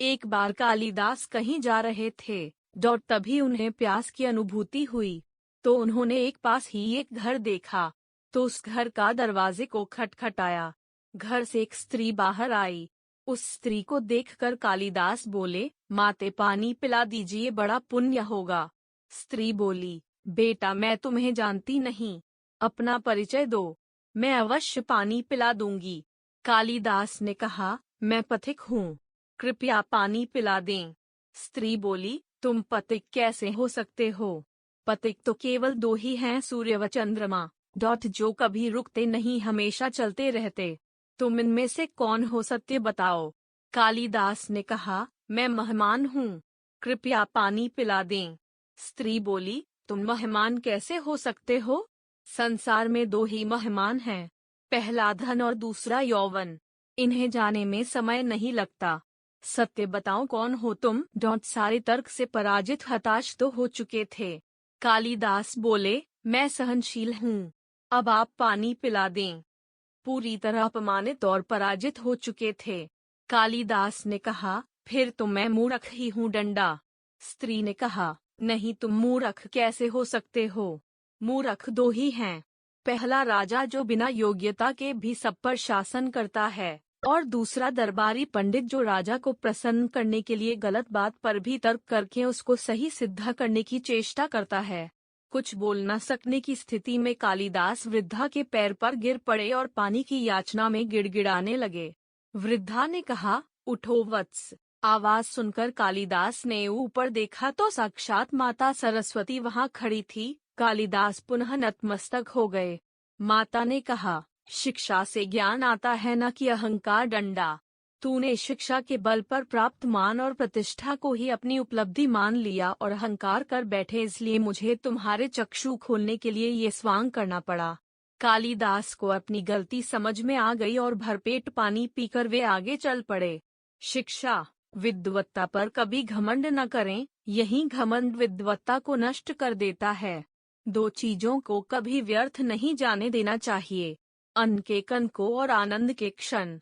एक बार कालिदास कहीं जा रहे थे, तभी उन्हें प्यास की अनुभूति हुई। तो उन्होंने एक पास ही एक घर देखा, तो उस घर का दरवाजे को खटखटाया। घर से एक स्त्री बाहर आई। उस स्त्री को देखकर कालिदास बोले, माते पानी पिला दीजिए, बड़ा पुण्य होगा। स्त्री बोली, बेटा मैं तुम्हें जानती नहीं, अपना परिचय दो, मैं अवश्य पानी पिला दूंगी। कालिदास ने कहा, मैं पथिक हूँ, कृपया पानी पिला दें। स्त्री बोली, तुम पथिक कैसे हो सकते हो? पथिक तो केवल दो ही हैं, सूर्य व चंद्रमा, जो कभी रुकते नहीं, हमेशा चलते रहते। तुम इनमें से कौन हो, सत्य बताओ। कालिदास ने कहा, मैं मेहमान हूँ, कृपया पानी पिला दें। स्त्री बोली, तुम मेहमान कैसे हो सकते हो? संसार में दो ही मेहमान हैं, पहला धन और दूसरा यौवन, इन्हें जाने में समय नहीं लगता। सत्य बताओ कौन हो तुम? सारे तर्क से पराजित हताश तो हो चुके थे। कालिदास बोले, मैं सहनशील हूँ, अब आप पानी पिला दें। पूरी तरह अपमानित और पराजित हो चुके थे। कालिदास ने कहा, फिर तो मैं मूर्ख ही हूँ डंडा। स्त्री ने कहा, नहीं, तुम मूर्ख कैसे हो सकते हो? मूर्ख दो ही हैं, पहला राजा जो बिना योग्यता के भी सब पर शासन करता है, और दूसरा दरबारी पंडित जो राजा को प्रसन्न करने के लिए गलत बात पर भी तर्क करके उसको सही सिद्ध करने की चेष्टा करता है। कुछ बोल न सकने की स्थिति में कालिदास वृद्धा के पैर पर गिर पड़े और पानी की याचना में गिड़गिड़ाने लगे। वृद्धा ने कहा, उठो वत्स। आवाज सुनकर कालिदास ने ऊपर देखा तो साक्षात माता सरस्वती वहां खड़ी थी। कालिदास पुनः नतमस्तक हो गए। माता ने कहा, शिक्षा से ज्ञान आता है, न कि अहंकार डंडा। तूने शिक्षा के बल पर प्राप्त मान और प्रतिष्ठा को ही अपनी उपलब्धि मान लिया और अहंकार कर बैठे, इसलिए मुझे तुम्हारे चक्षु खोलने के लिए ये स्वांग करना पड़ा। कालिदास को अपनी गलती समझ में आ गई और भरपेट पानी पीकर वे आगे चल पड़े। शिक्षा विद्वत्ता पर कभी घमंड न करें, यही घमंड विद्वत्ता को नष्ट कर देता है। दो चीजों को कभी व्यर्थ नहीं जाने देना चाहिए, अन्न के कण को और आनंद के क्षण।